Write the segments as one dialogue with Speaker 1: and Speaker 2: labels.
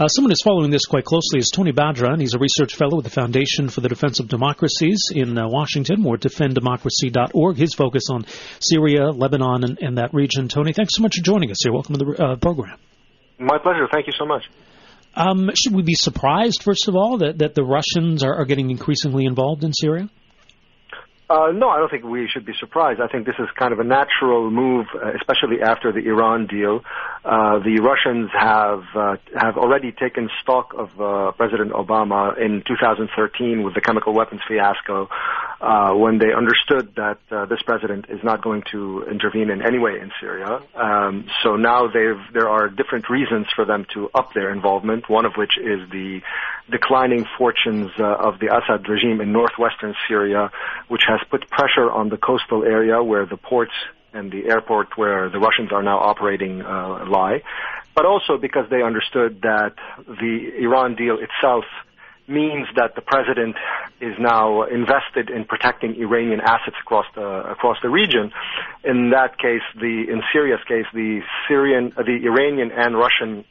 Speaker 1: Someone who's following this quite closely is Tony Badran. He's a research fellow with the Foundation for the Defense of Democracies in Washington, or defenddemocracy.org. His focus on Syria, Lebanon, and that region. Tony, thanks so much for joining us here. Welcome to the program.
Speaker 2: My pleasure. Thank you so much.
Speaker 1: Should we be surprised, first of all, that the Russians are getting increasingly involved in Syria?
Speaker 2: No, I don't think we should be surprised. I think this is kind of a natural move, especially after the Iran deal. The Russians have already taken stock of President Obama in 2013 with the chemical weapons fiasco, when they understood that this president is not going to intervene in any way in Syria. So now there are different reasons for them to up their involvement, one of which is the declining fortunes of the Assad regime in northwestern Syria, which has put pressure on the coastal area where the ports and the airport where the Russians are now operating lie, but also because they understood that the Iran deal itself means that the president is now invested in protecting Iranian assets across the region. In that case, in Syria's case, the Iranian and Russian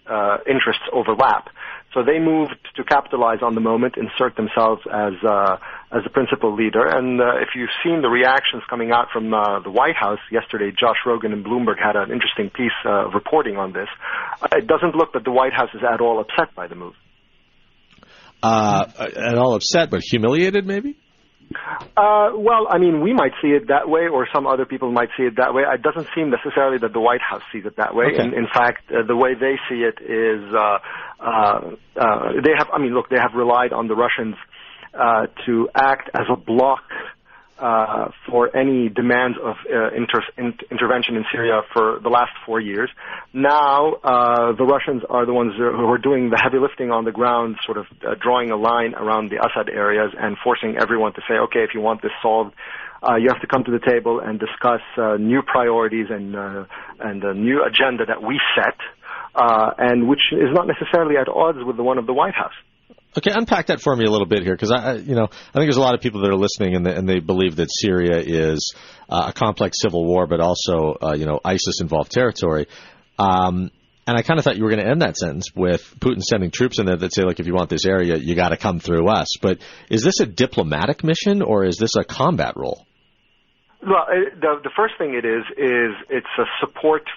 Speaker 2: interests overlap. So they moved to capitalize on the moment, insert themselves as the principal leader. And if you've seen the reactions coming out from the White House yesterday, Josh Rogan and Bloomberg had an interesting piece reporting on this. It doesn't look that the White House is at all upset by the move.
Speaker 3: At all upset, but humiliated, maybe?
Speaker 2: Well, I mean, we might see it that way, or some other people might see it that way. It doesn't seem necessarily that the White House sees it that way.
Speaker 3: Okay.
Speaker 2: In fact, the way they see it is they have relied on the Russians to act as a bloc for any demands of intervention in Syria for the last 4 years. Now, the Russians are the ones who are doing the heavy lifting on the ground, sort of drawing a line around the Assad areas and forcing everyone to say, okay, if you want this solved, you have to come to the table and discuss new priorities and a new agenda that we set, and which is not necessarily at odds with the one of the White House.
Speaker 3: Okay, unpack that for me a little bit here, because I think there's a lot of people that are listening, and they believe that Syria is a complex civil war, but also ISIS-involved territory. And I kind of thought you were going to end that sentence with Putin sending troops in there that say, like, if you want this area, you got to come through us. But is this a diplomatic mission, or is this a combat role?
Speaker 2: Well, the first thing it is it's support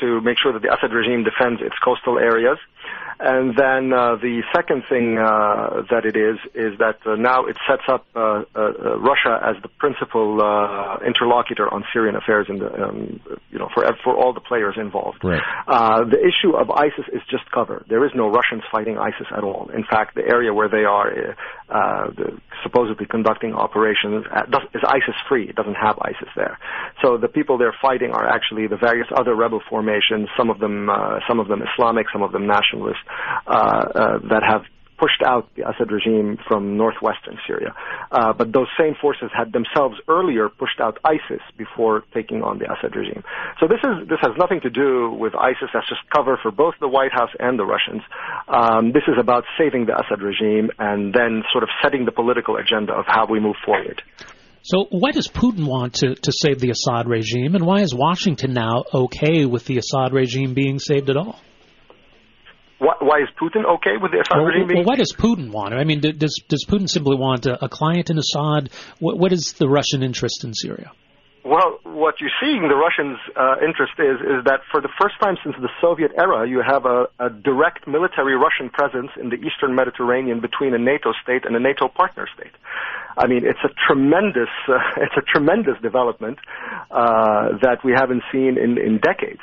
Speaker 2: to make sure that the Assad regime defends its coastal areas. And then the second thing that it is that now it sets up Russia as the principal interlocutor on Syrian affairs, in for all the players involved.
Speaker 3: Right.
Speaker 2: The issue of ISIS is just cover. There is no Russians fighting ISIS at all. In fact, the area where they are supposedly conducting operations is ISIS-free. It doesn't have ISIS there. So the people they're fighting are actually the various other rebel formations. Some of them Islamic, some of them nationalist. That have pushed out the Assad regime from northwestern Syria. But those same forces had themselves earlier pushed out ISIS before taking on the Assad regime. So this has nothing to do with ISIS. That's just cover for both the White House and the Russians. This is about saving the Assad regime and then sort of setting the political agenda of how we move forward.
Speaker 1: So why does Putin want to save the Assad regime, and why is Washington now okay with the Assad regime being saved at all?
Speaker 2: Why is Putin okay with the Assad regime being?
Speaker 1: Well, what does Putin want? I mean, does Putin simply want a client in Assad? What is the Russian interest in Syria?
Speaker 2: Well, what you're seeing, the Russians' interest is that for the first time since the Soviet era, you have a direct military Russian presence in the Eastern Mediterranean between a NATO state and a NATO partner state. I mean, it's a tremendous development that we haven't seen in decades.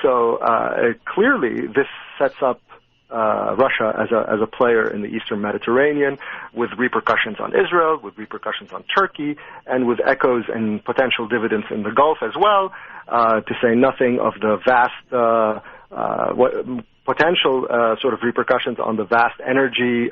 Speaker 2: So clearly, this sets up Russia as a player in the Eastern Mediterranean, with repercussions on Israel, with repercussions on Turkey, and with echoes and potential dividends in the Gulf as well, to say nothing of the vast potential sort of repercussions on the vast energy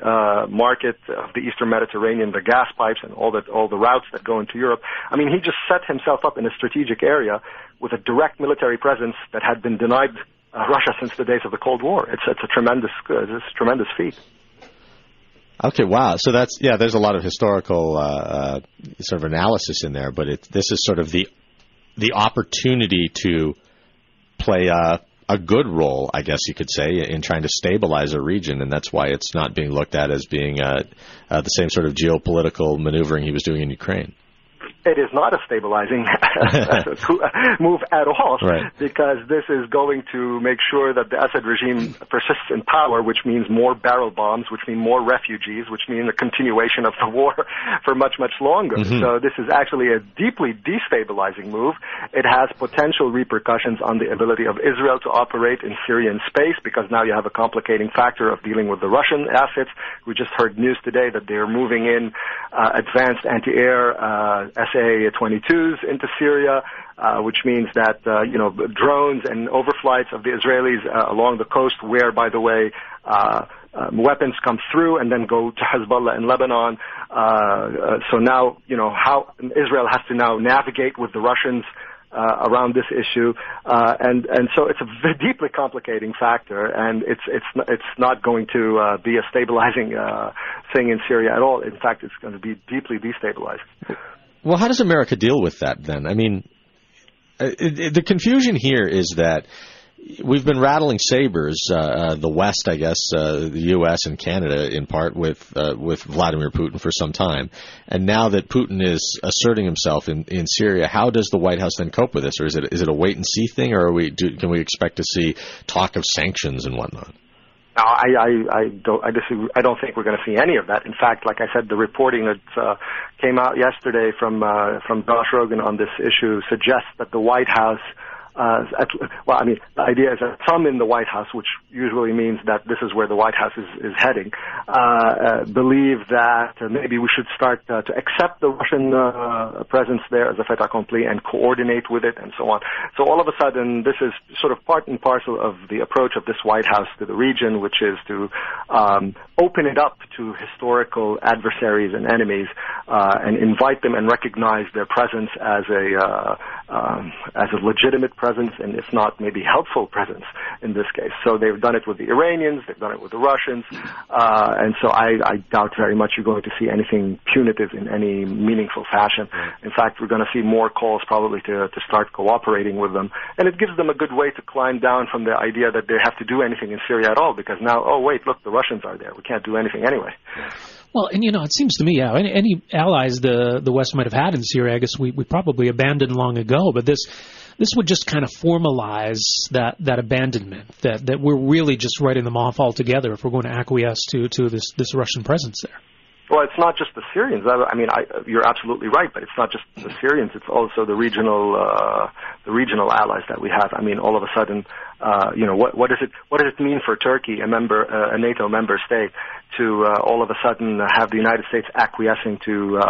Speaker 2: market of the Eastern Mediterranean, the gas pipes and all the routes that go into Europe. I mean, he just set himself up in a strategic area with a direct military presence that had been denied Russia since the days of the Cold War. It's a tremendous feat.
Speaker 3: Okay, wow. So there's a lot of historical sort of analysis in there, but this is sort of the opportunity to play a a good role, I guess you could say, in trying to stabilize a region, and that's why it's not being looked at as being the same sort of geopolitical maneuvering he was doing in Ukraine.
Speaker 2: It is not a stabilizing move at all,
Speaker 3: right,
Speaker 2: because this is going to make sure that the Assad regime persists in power, which means more barrel bombs, which mean more refugees, which means a continuation of the war for much, much longer.
Speaker 3: Mm-hmm.
Speaker 2: So this is actually a deeply destabilizing move. It has potential repercussions on the ability of Israel to operate in Syrian space, because now you have a complicating factor of dealing with the Russian assets. We just heard news today that they're moving in advanced anti-air SA-22s into Syria, which means that, drones and overflights of the Israelis along the coast, where, by the way, weapons come through and then go to Hezbollah in Lebanon. So now, how Israel has to now navigate with the Russians around this issue, and so it's a deeply complicating factor, and it's not going to be a stabilizing thing in Syria at all. In fact, it's going to be deeply destabilizing.
Speaker 3: Well, how does America deal with that then? I mean, the confusion here is that we've been rattling sabers, the West, I guess, the U.S. and Canada in part, with Vladimir Putin for some time. And now that Putin is asserting himself in Syria, how does the White House then cope with this? Or is it a wait-and-see thing, or can we expect to see talk of sanctions and whatnot?
Speaker 2: No, I disagree. I don't think we're going to see any of that. In fact, like I said, the reporting that came out yesterday from Josh Rogan on this issue suggests that the White House, the idea is that some in the White House, which usually means that this is where the White House is heading, believe that maybe we should start to accept the Russian presence there as a fait accompli and coordinate with it and so on. So all of a sudden, this is sort of part and parcel of the approach of this White House to the region, which is to open it up to historical adversaries and enemies and invite them and recognize their presence as a legitimate presence, and if not, maybe helpful presence in this case. So they've done it with the Iranians, they've done it with the Russians, and so I doubt very much you're going to see anything punitive in any meaningful fashion. In fact, we're going to see more calls probably to start cooperating with them, and it gives them a good way to climb down from the idea that they have to do anything in Syria at all, because now, oh wait, look, the Russians are there. We can't do anything anyway.
Speaker 1: Well, and it seems to me, any allies the West might have had in Syria, I guess we probably abandoned long ago, but this would just kind of formalize that abandonment, that we're really just writing them off altogether if we're going to acquiesce to this Russian presence there.
Speaker 2: Well, it's not just the Syrians. You're absolutely right, but it's not just the Syrians. It's also the regional allies that we have. I mean, all of a sudden, what does it mean for Turkey, a NATO member state, to all of a sudden have the United States acquiescing to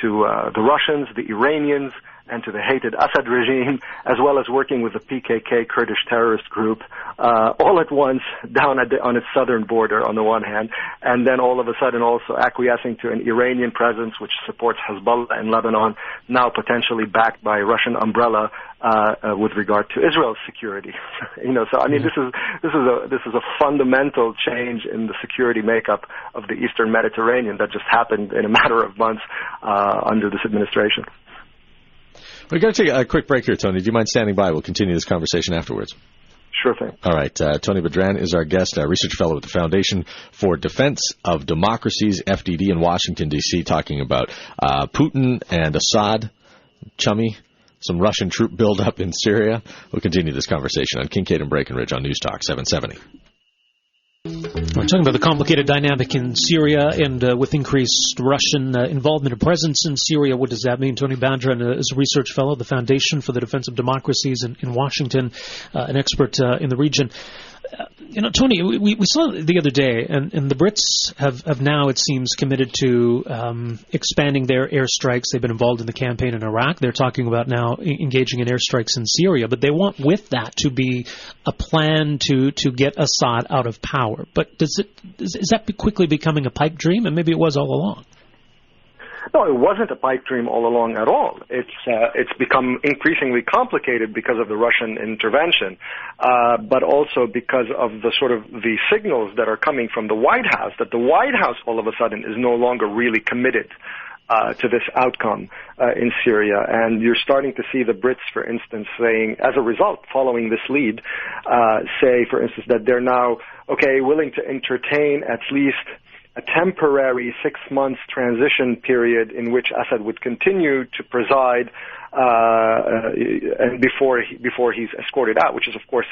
Speaker 2: the Russians, the Iranians, and to the hated Assad regime, as well as working with the PKK Kurdish terrorist group, all at once down on its southern border on the one hand, and then all of a sudden also acquiescing to an Iranian presence which supports Hezbollah in Lebanon, now potentially backed by Russian umbrella with regard to Israel's security. So I mean, this is a fundamental change in the security makeup of the Eastern Mediterranean that just happened in a matter of months under this administration.
Speaker 3: We've got to take a quick break here, Tony. Do you mind standing by? We'll continue this conversation afterwards.
Speaker 2: Sure thing.
Speaker 3: All right. Tony Badran is our guest, a research fellow at the Foundation for Defense of Democracies, FDD, in Washington, D.C., talking about Putin and Assad, chummy, some Russian troop buildup in Syria. We'll continue this conversation on Kingkade and Breakenridge on News Talk 770.
Speaker 1: We're talking about the complicated dynamic in Syria and with increased Russian involvement and presence in Syria. What does that mean? Tony Badran is a research fellow at the Foundation for the Defense of Democracies in Washington, an expert in the region. Tony, we saw the other day, and the Brits have now, it seems, committed to expanding their airstrikes. They've been involved in the campaign in Iraq. They're talking about now engaging in airstrikes in Syria, but they want with that to be a plan to get Assad out of power. But is that quickly becoming a pipe dream? And maybe it was all along.
Speaker 2: No, it wasn't a pipe dream all along at all. It's become increasingly complicated because of the Russian intervention, but also because of the signals that are coming from the White House, that the White House all of a sudden is no longer really committed to this outcome in Syria. And you're starting to see the Brits, for instance, saying, as a result, following this lead, say, for instance, that they're now, willing to entertain at least a temporary 6 months transition period in which Assad would continue to preside and before he's escorted out, which is of course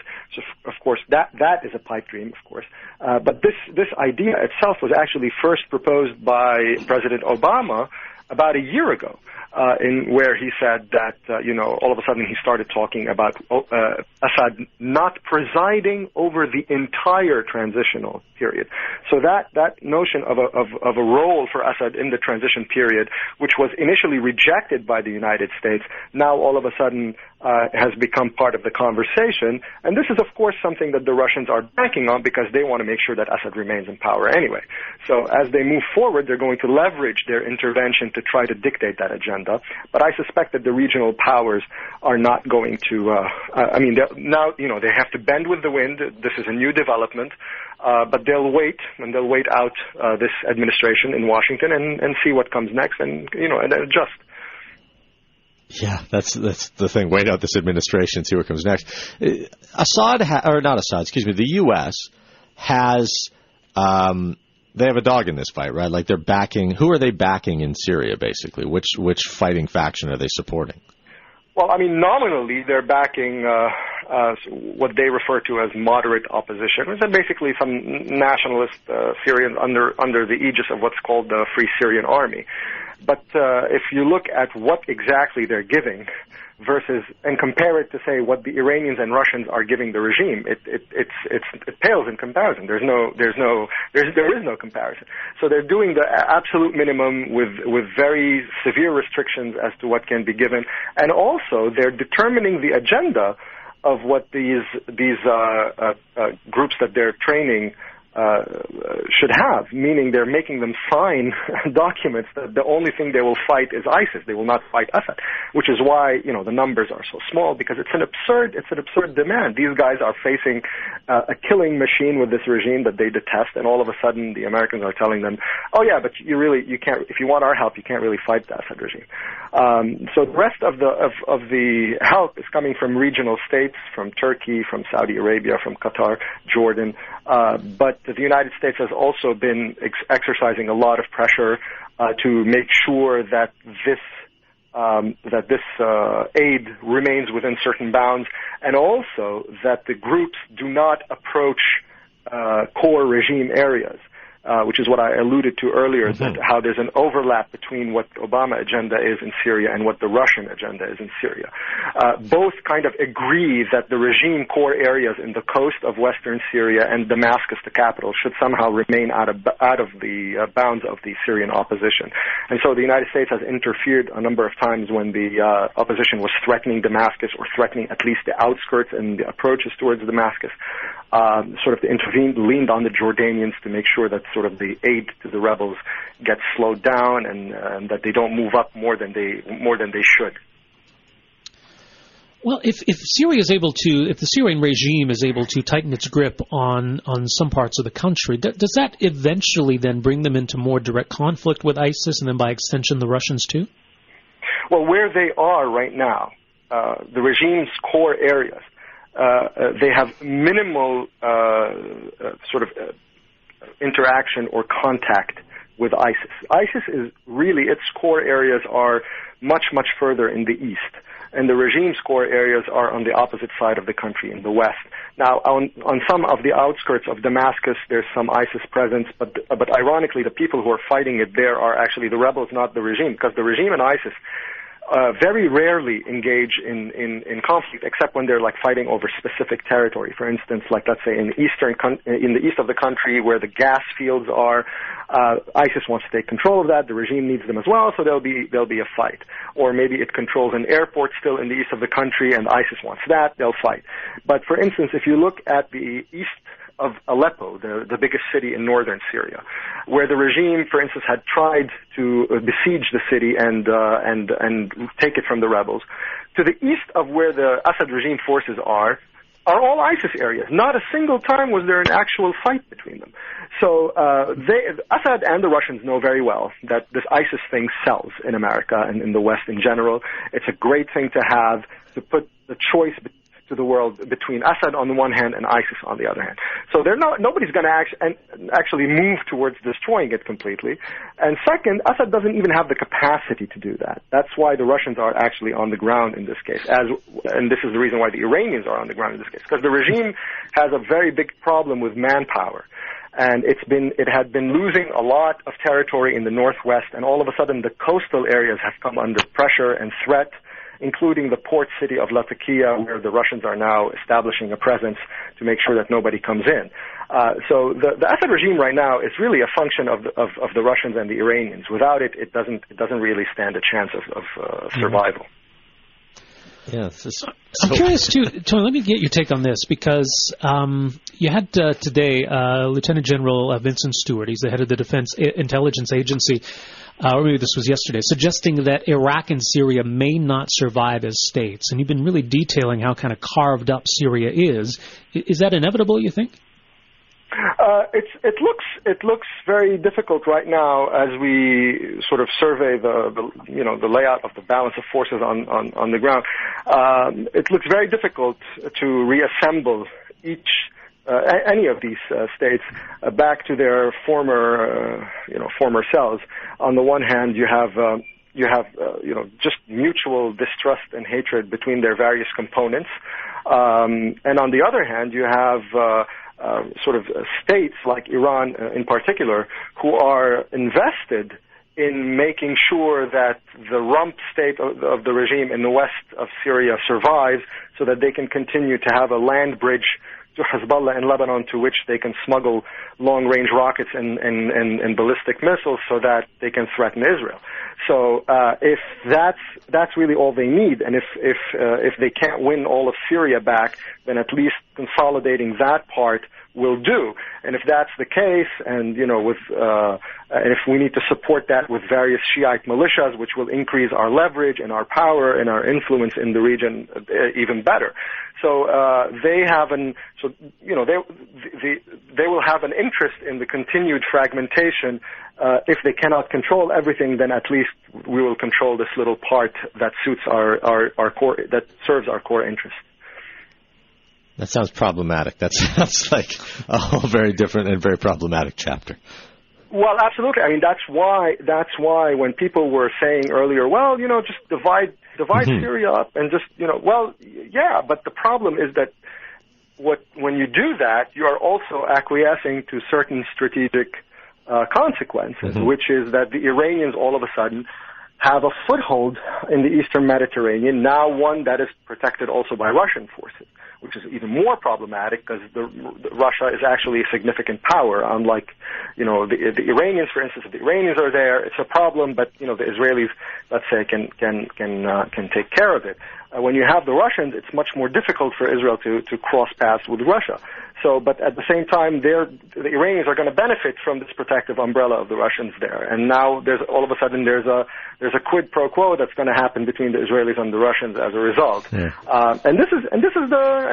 Speaker 2: that is a pipe dream, of course. But this idea itself was actually first proposed by President Obama about a year ago, in where he said that all of a sudden he started talking about Assad not presiding over the entire transitional period. So that notion of a role for Assad in the transition period, which was initially rejected by the United States, now all of a sudden has become part of the conversation. And this is, of course, something that the Russians are banking on because they want to make sure that Assad remains in power anyway. So as they move forward, they're going to leverage their intervention to try to dictate that agenda. But I suspect that the regional powers are not going to, now, they have to bend with the wind. This is a new development. But they'll wait out this administration in Washington and see what comes next and adjust.
Speaker 3: Yeah, that's the thing. Wait out this administration, see what comes next. The U.S. has, they have a dog in this fight, right? Like they're backing, who are they backing in Syria, basically? Which fighting faction are they supporting?
Speaker 2: Well, nominally they're backing what they refer to as moderate opposition, which are basically some nationalist Syrians under the aegis of what's called the Free Syrian Army. But if you look at what exactly they're giving and compare it to, say, what the Iranians and Russians are giving the regime, it pales in comparison. There is no comparison. So they're doing the absolute minimum with very severe restrictions as to what can be given, and also they're determining the agenda of what these groups that they're training should have, meaning they're making them sign documents that the only thing they will fight is ISIS. They will not fight Assad, which is why the numbers are so small, because it's an absurd demand. These guys are facing a killing machine with this regime that they detest, and all of a sudden the Americans are telling them, oh yeah, but you can't, if you want our help, you can't really fight the Assad regime. So the rest of the help is coming from regional states, from Turkey, from Saudi Arabia, from Qatar, Jordan, but the United States has also been exercising a lot of pressure to make sure that this aid remains within certain bounds, and also that the groups do not approach core regime areas. Which is what I alluded to earlier, that how there's an overlap between what the Obama agenda is in Syria and what the Russian agenda is in Syria. Both kind of agree that the regime core areas in the coast of western Syria and Damascus, the capital, should somehow remain out of the bounds of the Syrian opposition. And so the United States has interfered a number of times when the opposition was threatening Damascus or threatening at least the outskirts and the approaches towards Damascus. Sort of intervened, leaned on the Jordanians to make sure that sort of the aid to the rebels gets slowed down and that they don't move up more than they should.
Speaker 1: Well, if Syria is able to, if the Syrian regime is able to tighten its grip on some parts of the country, does that eventually then bring them into more direct conflict with ISIS and then by extension the Russians too?
Speaker 2: Well, where they are right now, the regime's core areas, they have minimal interaction or contact with ISIS. ISIS is really, its core areas are much, much further in the east, and the regime's core areas are on the opposite side of the country, in the west. Now, on some of the outskirts of Damascus, there's some ISIS presence, but ironically, the people who are fighting it there are actually the rebels, not the regime, because the regime and ISIS very rarely engage in conflict, except when they're like fighting over specific territory. For instance, like let's say in the east of the country where the gas fields are, ISIS wants to take control of that. The regime needs them as well, so there'll be a fight. Or maybe it controls an airport still in the east of the country, and ISIS wants that. They'll fight. But for instance, if you look at the east of Aleppo, the biggest city in northern Syria, where the regime, for instance, had tried to besiege the city and take it from the rebels. To the east of where the Assad regime forces are, are all ISIS areas. Not a single time was there an actual fight between them. So Assad and the Russians know very well that this ISIS thing sells in America and in the West in general. It's a great thing to have, to put the choice to the world between Assad on the one hand and ISIS on the other hand. So nobody's going to actually move towards destroying it completely. And second, Assad doesn't even have the capacity to do that. That's why the Russians are actually on the ground in this case, and this is the reason why the Iranians are on the ground in this case, because the regime has a very big problem with manpower. And it had been losing a lot of territory in the northwest, and all of a sudden the coastal areas have come under pressure and threat, including the port city of Latakia, where the Russians are now establishing a presence to make sure that nobody comes in. So the Assad regime right now is really a function of the Russians and the Iranians. Without it, it doesn't really stand a chance of survival.
Speaker 3: Yeah,
Speaker 1: I'm curious too, Tony. Let me get your take on this, because you had today Lieutenant General Vincent Stewart. He's the head of the Defense Intelligence Agency, or maybe this was yesterday, suggesting that Iraq and Syria may not survive as states. And you've been really detailing how kind of carved up Syria is. Is that inevitable, you think?
Speaker 2: It looks very difficult right now as we sort of survey the layout of the balance of forces on the ground. It looks very difficult to reassemble any of these states back to their former selves. On the one hand, you have just mutual distrust and hatred between their various components, and on the other hand, you have states like Iran in particular, who are invested in making sure that the rump state of the regime in the west of Syria survives, so that they can continue to have a land bridge to Hezbollah in Lebanon, to which they can smuggle long-range rockets and ballistic missiles, so that they can threaten Israel. So if that's really all they need, and if they can't win all of Syria back, then at least consolidating that part will do. And if that's the case, and and if we need to support that with various Shiite militias, which will increase our leverage and our power and our influence in the region even better. So they will have an interest in the continued fragmentation. If they cannot control everything, then at least we will control this little part that suits our core, that serves our core interest.
Speaker 3: That sounds problematic. That sounds like a whole very different and very problematic chapter.
Speaker 2: Well, absolutely. I mean, that's why when people were saying earlier, well, just divide Syria up and just, well, yeah, but the problem is that when you do that, you are also acquiescing to certain strategic consequences, which is that the Iranians all of a sudden have a foothold in the Eastern Mediterranean, now one that is protected also by Russian forces, which is even more problematic because Russia is actually a significant power, unlike, the Iranians, for instance. If the Iranians are there, it's a problem, but, the Israelis, let's say, can take care of it. When you have the Russians, it's much more difficult for Israel to cross paths with Russia. So, but at the same time, the Iranians are going to benefit from this protective umbrella of the Russians there. And now all of a sudden there's a quid pro quo that's going to happen between the Israelis and the Russians as a result. Yeah. And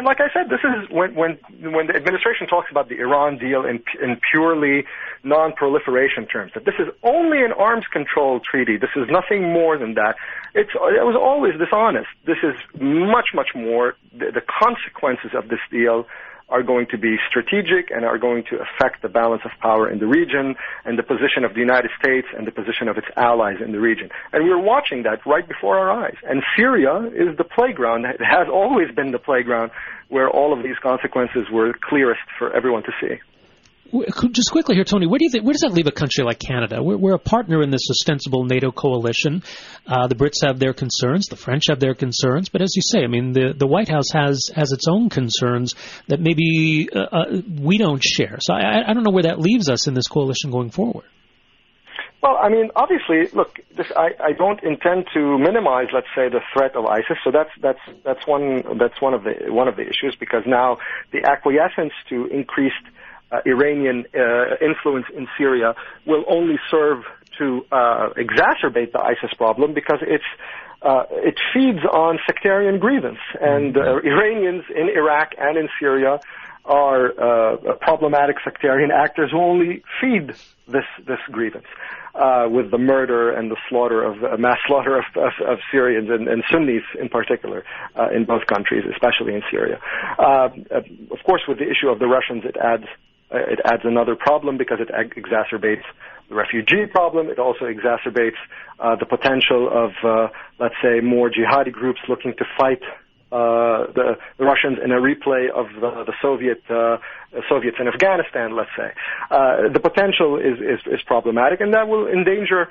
Speaker 2: like I said, this is when the administration talks about the Iran deal in purely non-proliferation terms, that this is only an arms control treaty. This is nothing more than that. It was always dishonest. This is much, much more. The consequences of this deal are going to be strategic and are going to affect the balance of power in the region and the position of the United States and the position of its allies in the region. And we're watching that right before our eyes. And Syria is the playground. It has always been the playground where all of these consequences were clearest for everyone to see.
Speaker 1: Just quickly here, Tony, where does that leave a country like Canada? We're a partner in this ostensible NATO coalition. The Brits have their concerns, the French have their concerns, but as you say, I mean, the White House has its own concerns that maybe we don't share. So I don't know where that leaves us in this coalition going forward.
Speaker 2: Well, I mean, obviously, look, I don't intend to minimize, let's say, the threat of ISIS. So that's one of the issues, because now the acquiescence to increased Iranian influence in Syria will only serve to exacerbate the ISIS problem because it feeds on sectarian grievance, and Iranians in Iraq and in Syria are problematic sectarian actors who only feed this grievance with the murder and the slaughter of mass slaughter of Syrians and Sunnis in particular in both countries, especially in Syria. Of course, with the issue of the Russians, it adds another problem because it exacerbates the refugee problem. It also exacerbates the potential of, let's say, more jihadi groups looking to fight the Russians in a replay of the Soviets in Afghanistan, let's say. The potential is problematic, and that will endanger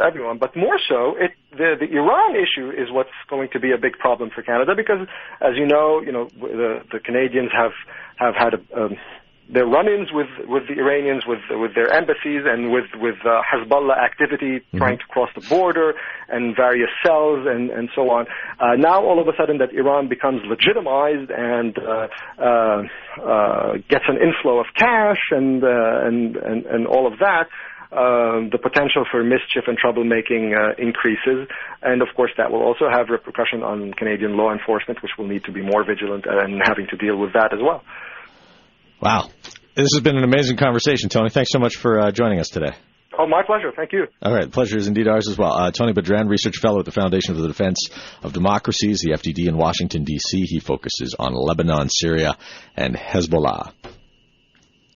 Speaker 2: everyone. But more so, the Iran issue is what's going to be a big problem for Canada because, as you know, the Canadians have had their run-ins with the Iranians, with their embassies, and with Hezbollah activity trying to cross the border, and various cells, and so on. Now, all of a sudden, that Iran becomes legitimized and gets an inflow of cash and all of that. The potential for mischief and troublemaking increases, and of course that will also have repercussion on Canadian law enforcement, which will need to be more vigilant and having to deal with that as well.
Speaker 3: Wow. This has been an amazing conversation, Tony. Thanks so much for joining us today.
Speaker 2: Oh, my pleasure. Thank you.
Speaker 3: All right. The pleasure is indeed ours as well. Tony Badran, Research Fellow at the Foundation for the Defense of Democracies, the FDD in Washington, D.C. He focuses on Lebanon, Syria, and Hezbollah.